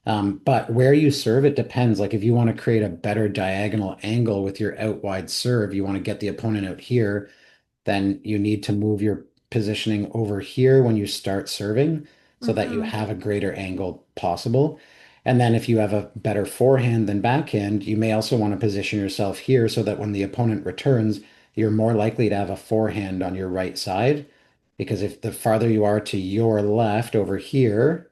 S3: But where you serve, it depends. Like if you want to create a better diagonal angle with your out wide serve, you want to get the opponent out here, then you need to move your positioning over here when you start serving so that you
S2: Hmm.
S3: have a greater angle possible. And then if you have a better forehand than backhand, you may also want to position yourself here so that when the opponent returns, you're more likely to have a forehand on your right side. Because if the farther you are to your left over here,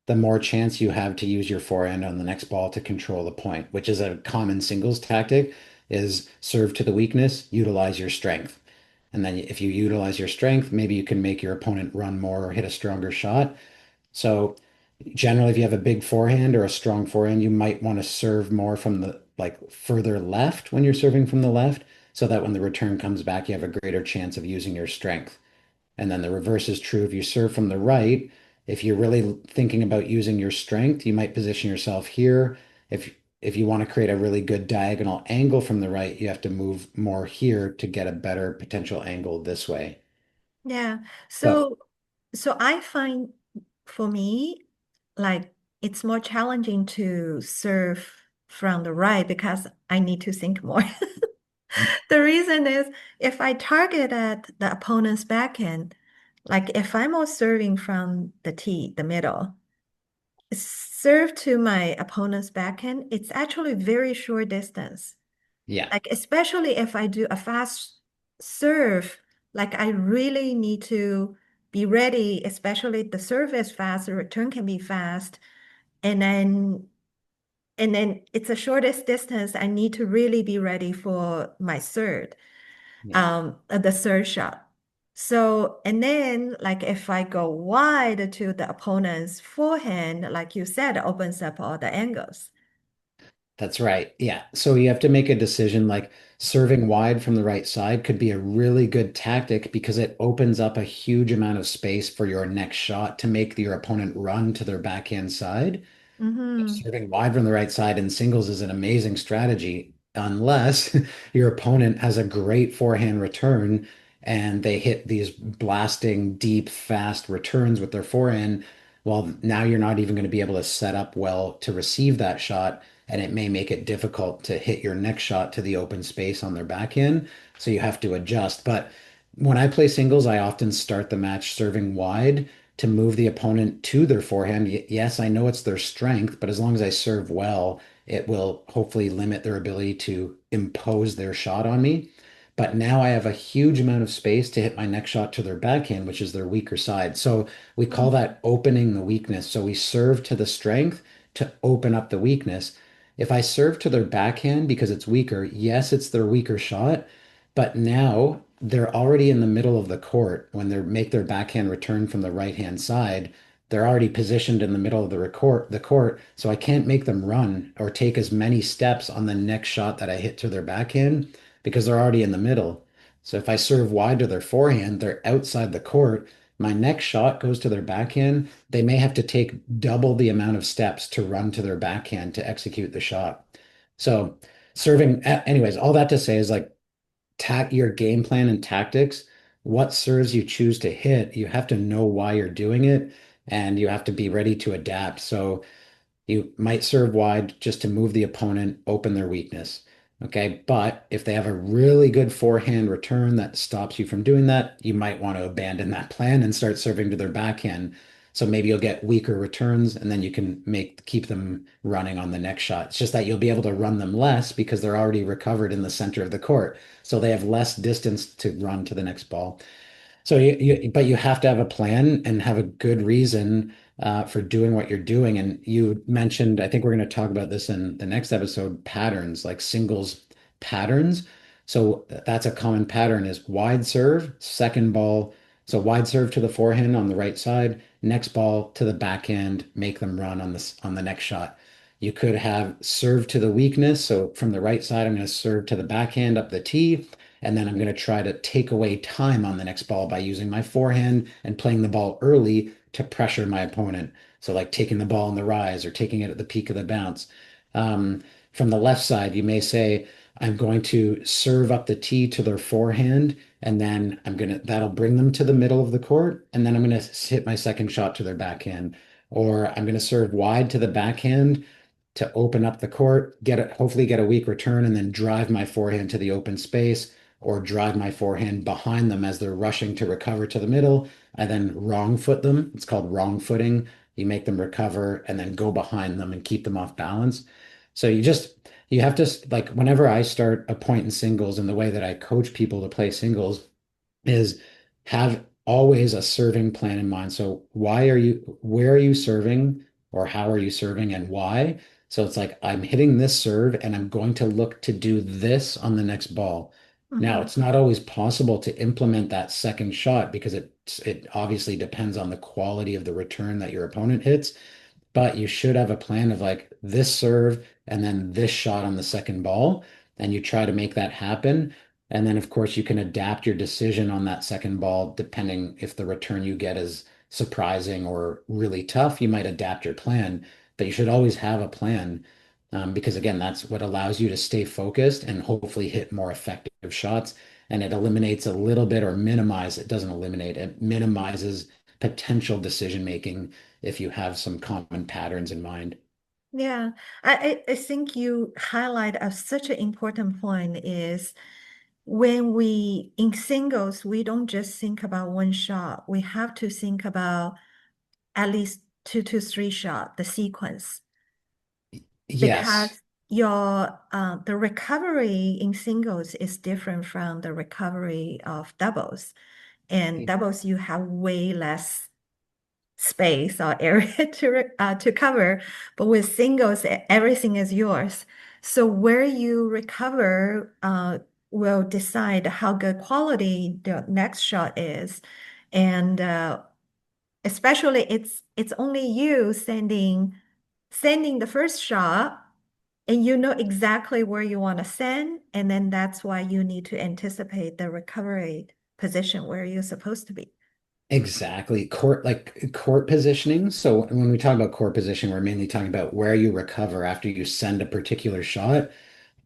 S3: the more chance you have to use your forehand on the next ball to control the point, which is a common singles tactic, is serve to the weakness, utilize your strength. And then if you utilize your strength, maybe you can make your opponent run more or hit a stronger shot. So generally, if you have a big forehand or a strong forehand, you might want to serve more from the like further left when you're serving from the left, so that when the return comes back, you have a greater chance of using your strength. And then the reverse is true if you serve from the right. If you're really thinking about using your strength, you might position yourself here. If you want to create a really good diagonal angle from the right, you have to move more here to get a better potential angle this way.
S2: Yeah.
S3: But
S2: So I find for me, like it's more challenging to serve from the right because I need to think more. The reason is if I target at the opponent's backhand, like if I'm all serving from the tee, the middle, serve to my opponent's backhand, it's actually very short distance.
S3: yeah,
S2: Like especially if I do a fast serve, like I really need to be ready, especially the serve is fast, the return can be fast, and then it's the shortest distance. I need to really be ready for my
S3: yeah.
S2: the third shot. So, and then like if I go wide to the opponent's forehand, like you said, it opens up all the angles.
S3: That's right. Yeah. So you have to make a decision like serving wide from the right side could be a really good tactic because it opens up a huge amount of space for your next shot to make your opponent run to their backhand side.
S2: Mm-hmm.
S3: Serving wide from the right side in singles is an amazing strategy unless your opponent has a great forehand return and they hit these blasting, deep, fast returns with their forehand. Well, now you're not even going to be able to set up well to receive that shot. and it may make it difficult to hit your next shot to the open space on their backhand. So you have to adjust. But when I play singles, I often start the match serving wide to move the opponent to their forehand. Yes, I know it's their strength, but as long as I serve well, it will hopefully limit their ability to impose their shot on me. But now I have a huge amount of space to hit my next shot to their backhand, which is their weaker side. So we call that opening the weakness. So we serve to the strength to open up the weakness. If I serve to their backhand because it's weaker, yes, it's their weaker shot, but now they're already in the middle of the court when they make their backhand return from the right hand side. They're already positioned in the middle of the court, so I can't make them run or take as many steps on the next shot that I hit to their backhand because they're already in the middle. So if I serve wide to their forehand, they're outside the court. My next shot goes to their backhand. They may have to take double the amount of steps to run to their backhand to execute the shot. So anyways, all that to say is like your game plan and tactics, what serves you choose to hit, you have to know why you're doing it and you have to be ready to adapt. So you might serve wide just to move the opponent, open their weakness. Okay. But if they have a really good forehand return that stops you from doing that, you might want to abandon that plan and start serving to their backhand. So maybe you'll get weaker returns and then you can keep them running on the next shot. It's just that you'll be able to run them less because they're already recovered in the center of the court. So they have less distance to run to the next ball. So but you have to have a plan and have a good reason for doing what you're doing. And you mentioned, I think we're going to talk about this in the next episode, patterns, like singles patterns. So that's a common pattern is wide serve, second ball. So wide serve to the forehand on the right side, next ball to the backhand, make them run on the next shot. You could have serve to the weakness. So from the right side, I'm going to serve to the backhand up the tee. And then I'm going to try to take away time on the next ball by using my forehand and playing the ball early to pressure my opponent. So, like taking the ball in the rise or taking it at the peak of the bounce. From the left side, you may say, I'm going to serve up the tee to their forehand, and then that'll bring them to the middle of the court. And then I'm going to hit my second shot to their backhand. Or I'm going to serve wide to the backhand to open up the court, hopefully get a weak return, and then drive my forehand to the open space or drive my forehand behind them as they're rushing to recover to the middle. I then wrong foot them. It's called wrong footing. You make them recover and then go behind them and keep them off balance. So you have to, like, whenever I start a point in singles and the way that I coach people to play singles is have always a serving plan in mind. So where are you serving or how are you serving and why? So it's like I'm hitting this serve and I'm going to look to do this on the next ball. Now,
S2: Mhm.
S3: it's not always possible to implement that second shot because it obviously depends on the quality of the return that your opponent hits. But you should have a plan of like this serve and then this shot on the second ball, and you try to make that happen. And then, of course, you can adapt your decision on that second ball depending if the return you get is surprising or really tough. You might adapt your plan, but you should always have a plan because, again, that's what allows you to stay focused and hopefully hit more effective shots. And it eliminates a little bit or it doesn't eliminate, it minimizes potential decision making if you have some common patterns in mind.
S2: Yeah, I think you highlight such an important point is when in singles, we don't just think about one shot. We have to think about at least two to three shot, the sequence,
S3: Yes,
S2: because the recovery in singles is different from the recovery of doubles. And doubles, you have way less space or area to cover, but with singles, everything is yours. So where you recover will decide how good quality the next shot is, and especially it's only you sending the first shot. And you know exactly where you want to send, and then that's why you need to anticipate the recovery position where you're supposed to be.
S3: exactly. Court positioning. So when we talk about court positioning, we're mainly talking about where you recover after you send a particular shot.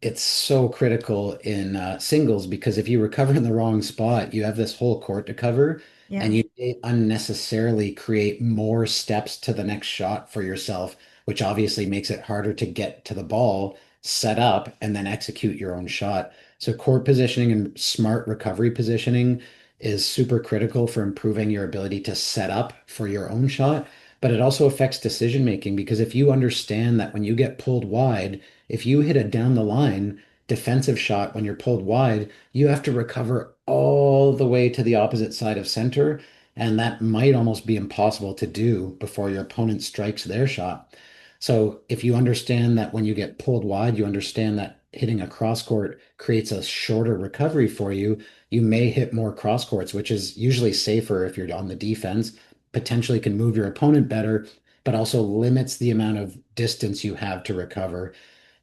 S3: It's so critical in singles because if you recover in the wrong spot, you have this whole court to cover, and
S2: Yeah.
S3: you may unnecessarily create more steps to the next shot for yourself which obviously makes it harder to get to the ball, set up, and then execute your own shot. So court positioning and smart recovery positioning is super critical for improving your ability to set up for your own shot. But it also affects decision making because if you understand that when you get pulled wide, if you hit a down the line defensive shot when you're pulled wide, you have to recover all the way to the opposite side of center. And that might almost be impossible to do before your opponent strikes their shot. So if you understand that when you get pulled wide, you understand that hitting a cross court creates a shorter recovery for you, you may hit more cross courts, which is usually safer if you're on the defense, potentially can move your opponent better, but also limits the amount of distance you have to recover.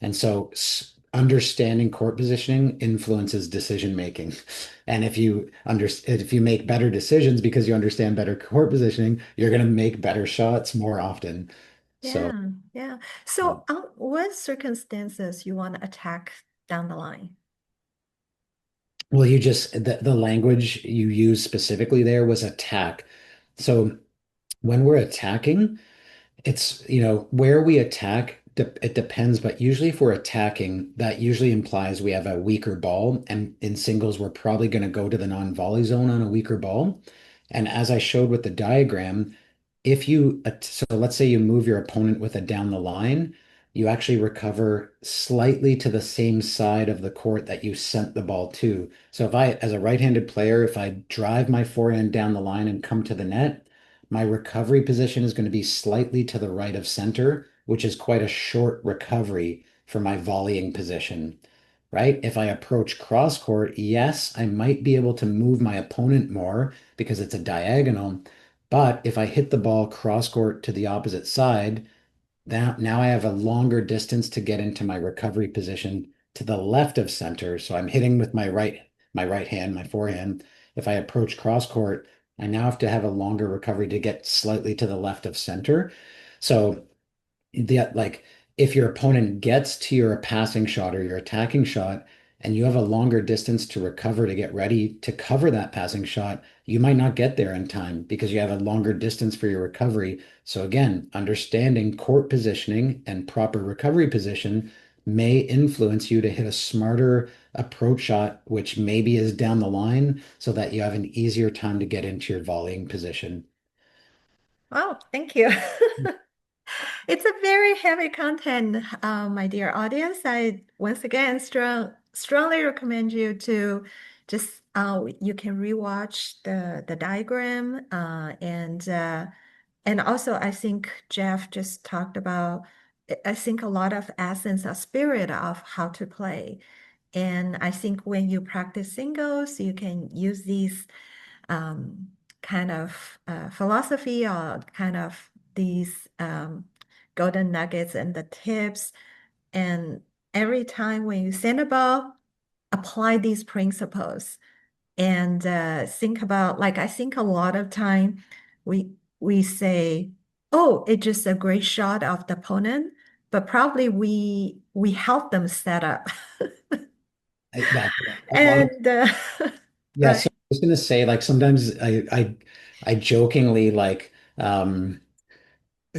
S3: And so understanding court positioning influences decision making. And if you make better decisions because you understand better court positioning, you're going to make better shots more often. So,
S2: Yeah, yeah.
S3: yeah.
S2: So, what circumstances you want to attack down the line?
S3: Well, the language you used specifically there was attack. So when we're attacking, it's, where we attack, it depends, but usually if we're attacking, that usually implies we have a weaker ball. And in singles, we're probably going to go to the non-volley zone on a weaker ball. And as I showed with the diagram, so let's say you move your opponent with a down the line, you actually recover slightly to the same side of the court that you sent the ball to. So as a right-handed player, if I drive my forehand down the line and come to the net, my recovery position is going to be slightly to the right of center, which is quite a short recovery for my volleying position, right? If I approach cross court, yes, I might be able to move my opponent more because it's a diagonal. But if I hit the ball cross court to the opposite side, now I have a longer distance to get into my recovery position to the left of center. So I'm hitting with my right hand, my forehand. If I approach cross court, I now have to have a longer recovery to get slightly to the left of center. So like if your opponent gets to your passing shot or your attacking shot and you have a longer distance to recover to get ready to cover that passing shot, you might not get there in time because you have a longer distance for your recovery. So again, understanding court positioning and proper recovery position may influence you to hit a smarter approach shot, which maybe is down the line so that you have an easier time to get into your volleying position.
S2: Oh, thank you. It's a very heavy content, my dear audience. I once again strongly recommend you to just you can rewatch the diagram and also I think Jeff just talked about I think a lot of essence, a spirit of how to play. And I think when you practice singles, you can use these kind of philosophy or kind of these golden nuggets and the tips. And every time when you send a ball, apply these principles and think about, like, I think a lot of time we say, oh, it's just a great shot of the opponent, but probably we help them set up.
S3: Exactly. A lot of
S2: And
S3: Yeah,
S2: right.
S3: so I was gonna say like sometimes I jokingly like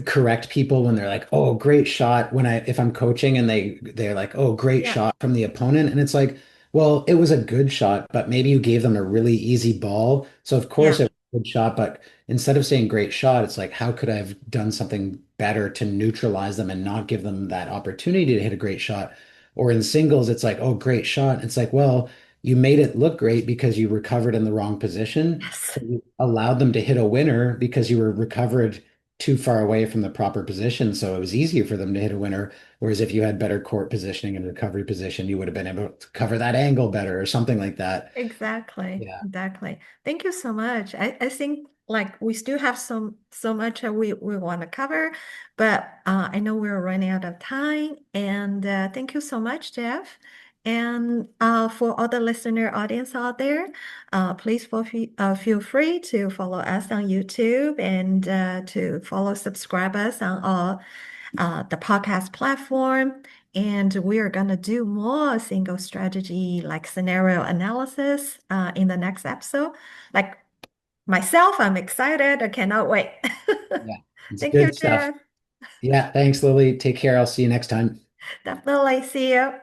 S3: correct people when they're like, "Oh, great shot." If I'm coaching and they're like, "Oh, great
S2: Yeah.
S3: shot from the opponent." And it's like, "Well, it was a good shot, but maybe you gave them a really easy ball." So of course
S2: Yeah.
S3: it was a good shot, but instead of saying great shot, it's like, how could I have done something better to neutralize them and not give them that opportunity to hit a great shot? Or in singles, it's like, "Oh, great shot." It's like, well, you made it look great because you recovered in the wrong position.
S2: Yes.
S3: But you allowed them to hit a winner because you were recovered too far away from the proper position, so it was easier for them to hit a winner. Whereas if you had better court positioning and recovery position, you would have been able to cover that angle better or something like that.
S2: Exactly,
S3: Yeah.
S2: exactly. Thank you so much. I think like we still have so much that we want to cover, but I know we're running out of time. And thank you so much, Jeff. And for all the listener audience out there, please feel free to follow us on YouTube and to subscribe us on all the podcast platform. And we are going to do more single strategy like scenario analysis in the next episode. Like myself, I'm excited. I cannot wait.
S3: Yeah. It's
S2: Thank you,
S3: good stuff.
S2: Jeff.
S3: Yeah, thanks, Lily. Take care. I'll see you next time.
S2: Definitely see you.